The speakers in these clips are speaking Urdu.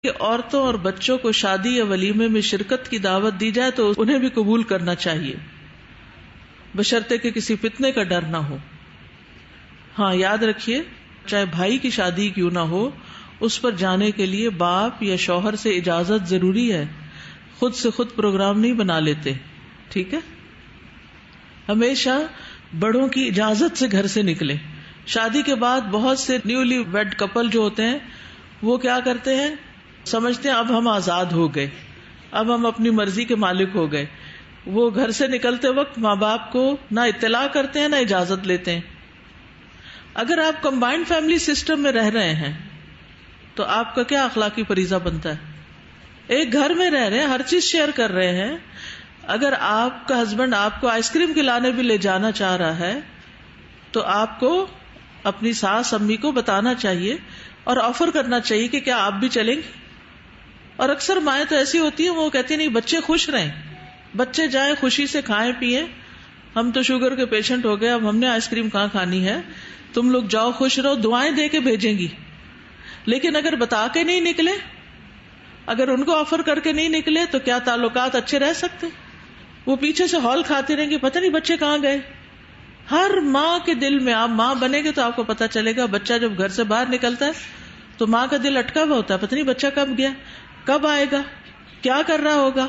کہ عورتوں اور بچوں کو شادی یا ولیمے میں شرکت کی دعوت دی جائے تو انہیں بھی قبول کرنا چاہیے، بشرطے کہ کسی فتنے کا ڈر نہ ہو۔ ہاں یاد رکھیے، چاہے بھائی کی شادی کیوں نہ ہو، اس پر جانے کے لیے باپ یا شوہر سے اجازت ضروری ہے، خود سے خود پروگرام نہیں بنا لیتے، ٹھیک ہے؟ ہمیشہ بڑوں کی اجازت سے گھر سے نکلے۔ شادی کے بعد بہت سے نیولی ویڈ کپل جو ہوتے ہیں وہ کیا کرتے ہیں، سمجھتے ہیں اب ہم آزاد ہو گئے، اب ہم اپنی مرضی کے مالک ہو گئے۔ وہ گھر سے نکلتے وقت ماں باپ کو نہ اطلاع کرتے ہیں نہ اجازت لیتے ہیں۔ اگر آپ کمبائنڈ فیملی سسٹم میں رہ رہے ہیں تو آپ کا کیا اخلاقی فریضہ بنتا ہے؟ ایک گھر میں رہ رہے ہیں، ہر چیز شیئر کر رہے ہیں، اگر آپ کا ہسبینڈ آپ کو آئس کریم کھلانے بھی لے جانا چاہ رہا ہے تو آپ کو اپنی ساس امی کو بتانا چاہیے اور آفر کرنا چاہیے کہ کیا آپ بھی چلیں گے۔ اور اکثر مائیں تو ایسی ہوتی ہیں، وہ کہتی ہیں نہیں بچے خوش رہیں، بچے جائیں خوشی سے کھائیں پیئیں، ہم تو شوگر کے پیشنٹ ہو گئے، اب ہم نے آئس کریم کہاں کھانی ہے، تم لوگ جاؤ خوش رہو، دعائیں دے کے بھیجیں گی۔ لیکن اگر بتا کے نہیں نکلے، اگر ان کو آفر کر کے نہیں نکلے تو کیا تعلقات اچھے رہ سکتے؟ وہ پیچھے سے ہال کھاتے رہیں گے، پتہ نہیں بچے کہاں گئے۔ ہر ماں کے دل میں، آپ ماں بنیں گے تو آپ کو پتہ چلے گا، بچہ جب گھر سے باہر نکلتا ہے تو ماں کا دل اٹکا ہوا ہوتا ہے، پتہ نہیں بچہ کب گیا، کب آئے گا، کیا کر رہا ہوگا،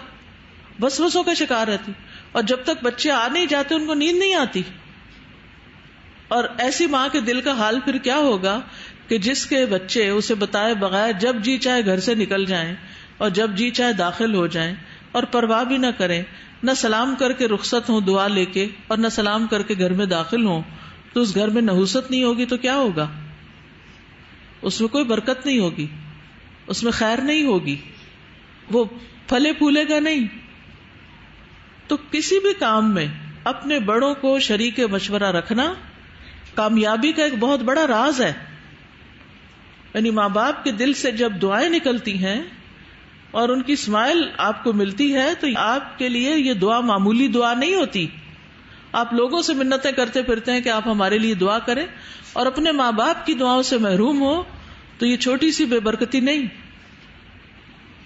وسوسوں کا شکار رہتی۔ اور جب تک بچے آ نہیں جاتے ان کو نیند نہیں آتی۔ اور ایسی ماں کے دل کا حال پھر کیا ہوگا کہ جس کے بچے اسے بتائے بغیر جب جی چاہے گھر سے نکل جائیں اور جب جی چاہے داخل ہو جائیں اور پرواہ بھی نہ کریں، نہ سلام کر کے رخصت ہوں دعا لے کے اور نہ سلام کر کے گھر میں داخل ہوں، تو اس گھر میں نحوست نہیں ہوگی تو کیا ہوگا؟ اس میں کوئی برکت نہیں ہوگی، اس میں خیر نہیں ہوگی، وہ پھلے پھولے گا نہیں۔ تو کسی بھی کام میں اپنے بڑوں کو شریک مشورہ رکھنا کامیابی کا ایک بہت بڑا راز ہے۔ یعنی ماں باپ کے دل سے جب دعائیں نکلتی ہیں اور ان کی اسمائل آپ کو ملتی ہے تو آپ کے لیے یہ دعا معمولی دعا نہیں ہوتی۔ آپ لوگوں سے منتیں کرتے پھرتے ہیں کہ آپ ہمارے لیے دعا کریں، اور اپنے ماں باپ کی دعاؤں سے محروم ہو تو یہ چھوٹی سی بے برکتی نہیں۔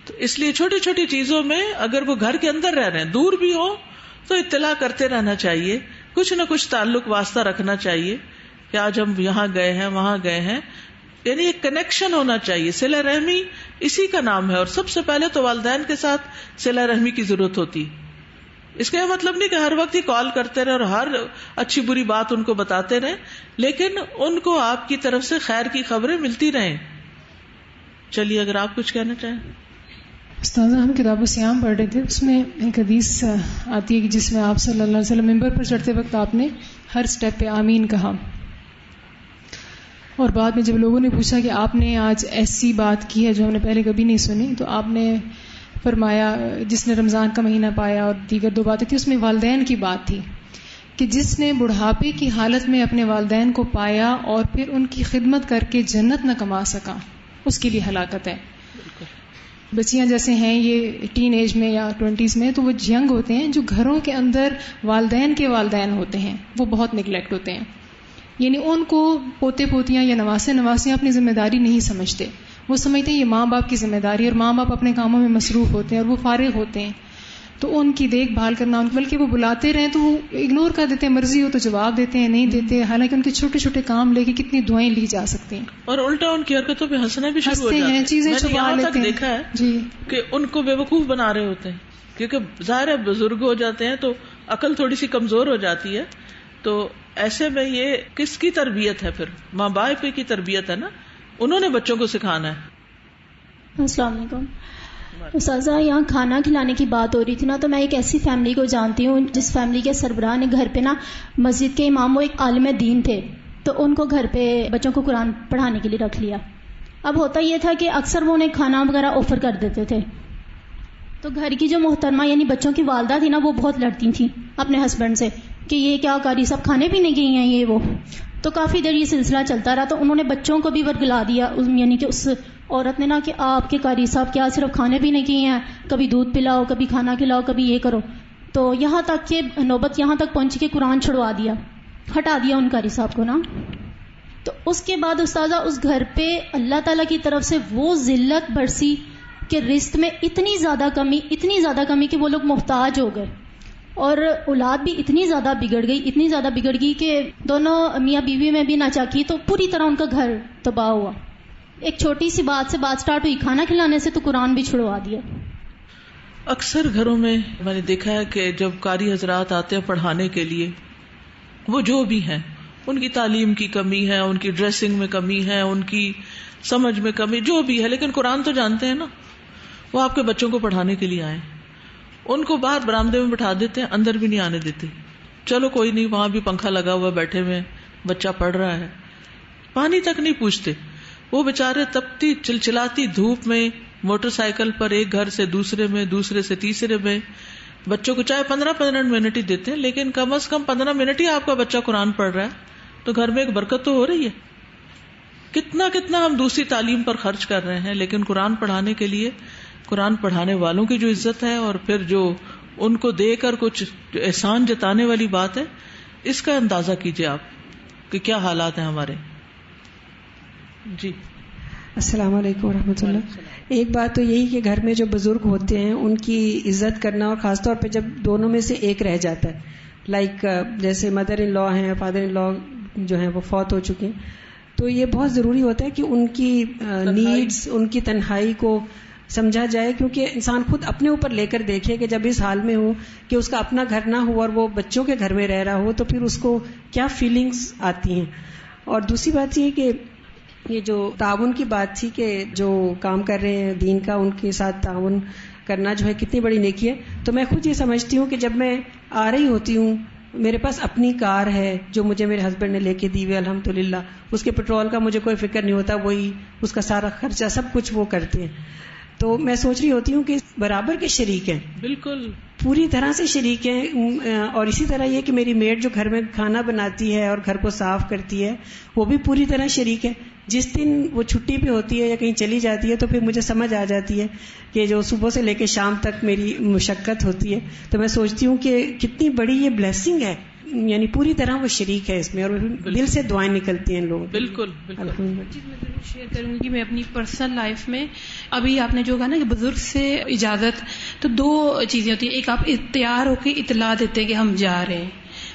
تو اس لیے چھوٹی چھوٹی چیزوں میں اگر وہ گھر کے اندر رہ رہے ہیں، دور بھی ہو تو اطلاع کرتے رہنا چاہیے، کچھ نہ کچھ تعلق واسطہ رکھنا چاہیے کہ آج ہم یہاں گئے ہیں وہاں گئے ہیں، یعنی ایک کنیکشن ہونا چاہیے۔ صلہ رحمی اسی کا نام ہے، اور سب سے پہلے تو والدین کے ساتھ صلہ رحمی کی ضرورت ہوتی۔ اس کا یہ مطلب نہیں کہ ہر وقت ہی کال کرتے رہے اور ہر اچھی بری بات ان کو بتاتے رہیں، لیکن ان کو آپ کی طرف سے خیر کی خبریں ملتی رہیں۔ چلیے اگر آپ کچھ کہنا چاہیں۔ استاذہ، ہم کتاب الصیام پڑھ رہے تھے، اس میں ایک حدیث آتی ہے کہ جس میں آپ صلی اللہ علیہ وسلم ممبر پر چڑھتے وقت آپ نے ہر سٹیپ پہ آمین کہا، اور بعد میں جب لوگوں نے پوچھا کہ آپ نے آج ایسی بات کی ہے جو ہم نے پہلے کبھی نہیں سنی، تو آپ نے فرمایا جس نے رمضان کا مہینہ پایا، اور دیگر دو باتیں تھی، اس میں والدین کی بات تھی کہ جس نے بڑھاپے کی حالت میں اپنے والدین کو پایا اور پھر ان کی خدمت کر کے جنت نہ کما سکا، اس کے لیے ہلاکت ہے۔ بچیاں جیسے ہیں یہ ٹین ایج میں یا 20s میں، تو وہ ینگ ہوتے ہیں، جو گھروں کے اندر والدین کے والدین ہوتے ہیں وہ بہت نگلیکٹ ہوتے ہیں، یعنی ان کو پوتے پوتیاں یا نواسے نواسیاں اپنی ذمہ داری نہیں سمجھتے، وہ سمجھتے ہیں یہ ماں باپ کی ذمہ داری، اور ماں باپ اپنے کاموں میں مصروف ہوتے ہیں اور وہ فارغ ہوتے ہیں، تو ان کی دیکھ بھال کرنا، بلکہ وہ بلاتے رہیں تو وہ اگنور کر دیتے ہیں، مرضی ہو تو جواب دیتے ہیں، نہیں دیتے، حالانکہ ان کے چھوٹے چھوٹے کام لے کے کتنی دعائیں لی جا سکتی ہیں، اور الٹا ان کی حرکتوں پہ ہنسنا بھی شروع ہو جاتے ہیں، چیزیں چھپا لیتے ہیں۔ دیکھا ہے جی کہ ان کو بے وقوف بنا رہے ہوتے ہیں، کیونکہ ظاہر ہے بزرگ ہو جاتے ہیں تو عقل تھوڑی سی کمزور ہو جاتی ہے، تو ایسے میں یہ کس کی تربیت ہے؟ پھر ماں باپ کی تربیت ہے نا، انہوں نے بچوں کو سکھانا ہے۔ السلام علیکم استاذہ، یہاں کھانا کھلانے کی بات ہو رہی تھی نا، تو میں ایک ایسی فیملی کو جانتی ہوں جس فیملی کے سربراہ نے گھر پہ نا مسجد کے امام، وہ ایک عالم دین تھے، تو ان کو گھر پہ بچوں کو قرآن پڑھانے کے لیے رکھ لیا۔ اب ہوتا یہ تھا کہ اکثر وہ انہیں کھانا وغیرہ آفر کر دیتے تھے، تو گھر کی جو محترمہ یعنی بچوں کی والدہ تھی نا، وہ بہت لڑتی تھیں اپنے ہسبینڈ سے کہ یہ کیا قاری صاحب کھانے پینے گئی ہیں یہ وہ، تو کافی دیر یہ سلسلہ چلتا رہا، تو انہوں نے بچوں کو بھی ورگلا دیا، یعنی کہ اس عورت نے نا کہ آپ کے قاری صاحب کیا صرف کھانے پینے کی ہیں، کبھی دودھ پلاؤ، کبھی کھانا کھلاؤ، کبھی یہ کرو، تو یہاں تک کہ نوبت یہاں تک پہنچی کہ قرآن چھڑوا دیا، ہٹا دیا ان قاری صاحب کو نا۔ تو اس کے بعد استاذہ اس گھر پہ اللہ تعالیٰ کی طرف سے وہ ذلت برسی کہ رزق میں اتنی زیادہ کمی کہ وہ لوگ محتاج ہو گئے، اور اولاد بھی اتنی زیادہ بگڑ گئی کہ دونوں میاں بیوی میں بھی ناچاکی، تو پوری طرح ان کا گھر تباہ ہوا. ایک چھوٹی سی بات سے بات سٹارٹ ہوئی، کھانا کھلانے سے تو قرآن بھی چھڑوا دیا. اکثر گھروں میں نے دیکھا ہے کہ جب قاری حضرات آتے ہیں پڑھانے کے لیے، وہ جو بھی ہیں، ان کی تعلیم کی کمی ہے، ان کی ڈریسنگ میں کمی ہے، ان کی سمجھ میں کمی، جو بھی ہے، لیکن قرآن تو جانتے ہیں نا. وہ آپ کے بچوں کو پڑھانے کے لیے آئے، ان کو باہر برآمدے میں بٹھا دیتے ہیں، اندر بھی نہیں آنے دیتے. چلو کوئی نہیں، وہاں بھی پنکھا لگا ہوا، بیٹھے ہوئے بچہ پڑھ رہا ہے، پانی تک نہیں پوچھتے. وہ بےچارے تپتی چلچلاتی دھوپ میں موٹر سائیکل پر ایک گھر سے دوسرے میں، دوسرے سے تیسرے میں، بچوں کو چاہے 15 منٹ ہی دیتے ہیں، لیکن کم از کم 15 منٹ ہی آپ کا بچہ قرآن پڑھ رہا ہے تو گھر میں ایک برکت تو ہو رہی ہے. کتنا ہم دوسری تعلیم پر خرچ کر رہے ہیں، لیکن قرآن پڑھانے کے لیے، قرآن پڑھانے والوں کی جو عزت ہے اور پھر جو ان کو دے کر کچھ احسان جتانے والی بات ہے، اس کا اندازہ کیجئے آپ کہ کیا حالات ہیں ہمارے. جی السلام علیکم ورحمۃ اللہ. ایک بات تو یہی کہ گھر میں جو بزرگ ہوتے ہیں ان کی عزت کرنا، اور خاص طور پہ جب دونوں میں سے ایک رہ جاتا ہے، لائک جیسے مدر ان لا ہیں، فادر ان لا جو ہیں وہ فوت ہو چکے ہیں، تو یہ بہت ضروری ہوتا ہے کہ ان کی نیڈز، ان کی تنہائی کو سمجھا جائے، کیونکہ انسان خود اپنے اوپر لے کر دیکھے کہ جب اس حال میں ہو کہ اس کا اپنا گھر نہ ہو اور وہ بچوں کے گھر میں رہ رہا ہو تو پھر اس کو کیا فیلنگز آتی ہیں. اور دوسری بات یہ کہ یہ جو تعاون کی بات تھی کہ جو کام کر رہے ہیں دین کا، ان کے ساتھ تعاون کرنا جو ہے کتنی بڑی نیکی ہے. تو میں خود یہ سمجھتی ہوں کہ جب میں آ رہی ہوتی ہوں، میرے پاس اپنی کار ہے جو مجھے میرے ہسبینڈ نے لے کے دی ہوئی الحمدللہ، اس کے پیٹرول کا مجھے کوئی فکر نہیں ہوتا، وہی اس کا سارا خرچہ سب کچھ وہ کرتے ہیں. تو میں سوچ رہی ہوتی ہوں کہ برابر کے شریک ہیں، بالکل پوری طرح سے شریک ہیں. اور اسی طرح یہ کہ میری میڈ جو گھر میں کھانا بناتی ہے اور گھر کو صاف کرتی ہے وہ بھی پوری طرح شریک ہے. جس دن وہ چھٹی پہ ہوتی ہے یا کہیں چلی جاتی ہے تو پھر مجھے سمجھ آ جاتی ہے کہ جو صبح سے لے کے شام تک میری مشقت ہوتی ہے، تو میں سوچتی ہوں کہ کتنی بڑی یہ بلیسنگ ہے، یعنی پوری طرح وہ شریک ہے اس میں، اور دل سے دعائیں نکلتی ہیں ان لوگوں. بالکل میں ضرور شیئر کروں گی. میں اپنی پرسنل لائف میں ابھی آپ نے جو کہا نا کہ بزرگ سے اجازت، تو دو چیزیں ہوتی ہیں. ایک آپ تیار ہو کے اطلاع دیتے ہیں کہ ہم جا رہے ہیں،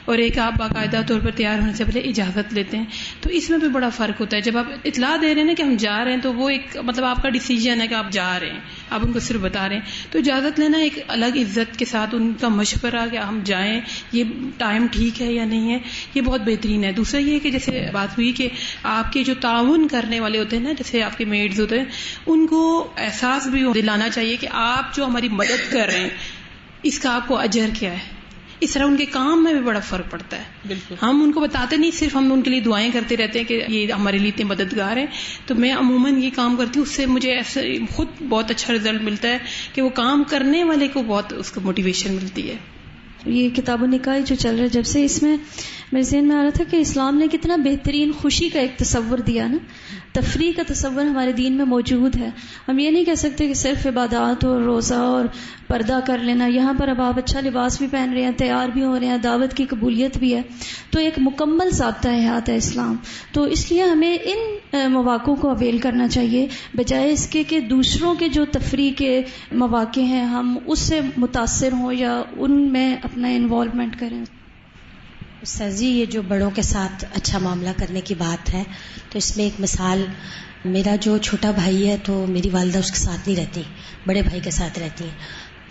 اور ایک آپ باقاعدہ طور پر تیار ہونے سے پہلے اجازت لیتے ہیں. تو اس میں بھی بڑا فرق ہوتا ہے. جب آپ اطلاع دے رہے ہیں نا کہ ہم جا رہے ہیں تو وہ ایک مطلب آپ کا ڈیسیجن ہے کہ آپ جا رہے ہیں، آپ ان کو صرف بتا رہے ہیں. تو اجازت لینا ایک الگ عزت کے ساتھ ان کا مشورہ کہ ہم جائیں، یہ ٹائم ٹھیک ہے یا نہیں ہے، یہ بہت بہترین ہے. دوسرا یہ کہ جیسے بات ہوئی کہ آپ کے جو تعاون کرنے والے ہوتے ہیں نا، جیسے آپ کے میڈز ہوتے ہیں، ان کو احساس بھی دلانا چاہیے کہ آپ جو ہماری مدد کر رہے ہیں اس کا آپ کو اجر کیا ہے. اس طرح ان کے کام میں بھی بڑا فرق پڑتا ہے. بالکل ہم ان کو بتاتے نہیں، صرف ہم ان کے لیے دعائیں کرتے رہتے ہیں کہ یہ ہمارے لیے اتنے مددگار ہیں. تو میں عموماً یہ کام کرتی ہوں، اس سے مجھے ایسے خود بہت اچھا رزلٹ ملتا ہے کہ وہ کام کرنے والے کو بہت اس کو موٹیویشن ملتی ہے. یہ کتاب النکاح جو چل رہا ہے، جب سے اس میں میرے ذہن میں آ رہا تھا کہ اسلام نے کتنا بہترین خوشی کا ایک تصور دیا نا. تفریح کا تصور ہمارے دین میں موجود ہے. ہم یہ نہیں کہہ سکتے کہ صرف عبادات اور روزہ اور پردہ کر لینا. یہاں پر اب آپ اچھا لباس بھی پہن رہے ہیں، تیار بھی ہو رہے ہیں، دعوت کی قبولیت بھی ہے. تو ایک مکمل ضابطہ حیات ہے اسلام. تو اس لیے ہمیں ان مواقع کو اویل کرنا چاہیے، بجائے اس کے کہ دوسروں کے جو تفریح کے مواقع ہیں ہم اس سے متاثر ہوں یا ان میں اپنا انوالومنٹ کریں. استاذ جی، یہ جو بڑوں کے ساتھ اچھا معاملہ کرنے کی بات ہے، تو اس میں ایک مثال، میرا جو چھوٹا بھائی ہے تو میری والدہ اس کے ساتھ نہیں رہتی، بڑے بھائی کے ساتھ رہتی ہیں.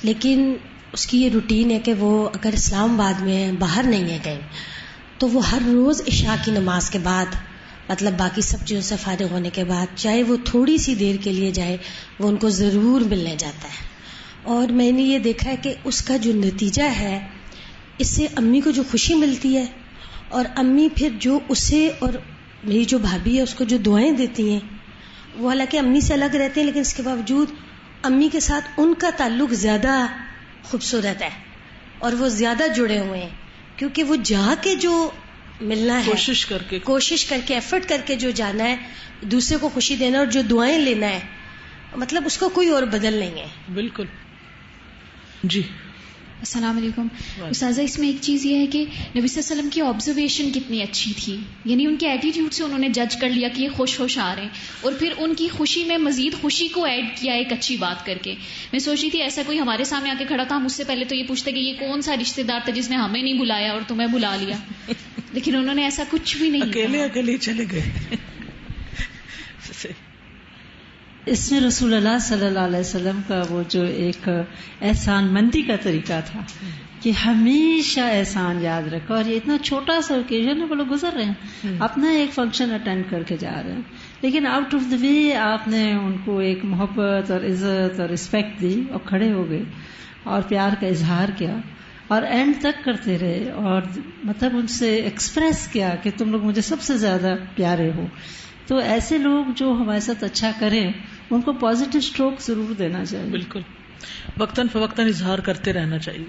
لیکن اس کی یہ روٹین ہے کہ وہ اگر اسلام آباد میں باہر نہیں ہے کہیں، تو وہ ہر روز عشاء کی نماز کے بعد، مطلب باقی سب چیزوں سے فارغ ہونے کے بعد، چاہے وہ تھوڑی سی دیر کے لیے جائے، وہ ان کو ضرور ملنے جاتا ہے. اور میں نے یہ دیکھا ہے کہ اس کا جو نتیجہ ہے، اس سے امی کو جو خوشی ملتی ہے، اور امی پھر جو اسے اور میری جو بھابھی ہے اس کو جو دعائیں دیتی ہیں، وہ حالانکہ امی سے الگ رہتے ہیں لیکن اس کے باوجود امی کے ساتھ ان کا تعلق زیادہ خوبصورت ہے اور وہ زیادہ جڑے ہوئے ہیں، کیونکہ وہ جا کے جو ملنا ہے، کوشش کر کے ایفرٹ کر کے جو جانا ہے، دوسرے کو خوشی دینا اور جو دعائیں لینا ہے، مطلب اس کو کوئی اور بدل نہیں ہے. بالکل. جی السلام علیکم استاذہ. اس میں ایک چیز یہ ہے کہ نبی صلی اللہ علیہ وسلم کی آبزرویشن کتنی اچھی تھی، یعنی ان کے ایٹیٹیوڈ سے انہوں نے جج کر لیا کہ یہ خوش خوش آ رہے ہیں، اور پھر ان کی خوشی میں مزید خوشی کو ایڈ کیا ایک اچھی بات کر کے. میں سوچ رہی تھی ایسا کوئی ہمارے سامنے آ کے کھڑا تھا، ہم اس سے پہلے تو یہ پوچھتے کہ یہ کون سا رشتے دار تھا جس نے ہمیں نہیں بلایا اور تمہیں بلا لیا، لیکن انہوں نے ایسا کچھ بھی نہیں اکیلے اکیلے چلے گئے. اس میں رسول اللہ صلی اللہ علیہ وسلم کا وہ جو ایک احسان مندی کا طریقہ تھا کہ ہمیشہ احسان یاد رکھا، اور یہ اتنا چھوٹا سا اوکیزن ہے، وہ لوگ گزر رہے ہیں اپنا ایک فنکشن اٹینڈ کر کے جا رہے ہیں، لیکن آؤٹ آف دا وے آپ نے ان کو ایک محبت اور عزت اور رسپیکٹ دی اور کھڑے ہو گئے اور پیار کا اظہار کیا اور اینڈ تک کرتے رہے، اور مطلب ان سے ایکسپریس کیا کہ تم لوگ مجھے سب سے زیادہ پیارے ہو. تو ایسے لوگ جو ہمارے ساتھ اچھا کریں ان کو پازیٹیو اسٹروک ضرور دینا چاہیے. بالکل، وقتاً فوقتاً اظہار کرتے رہنا چاہیے.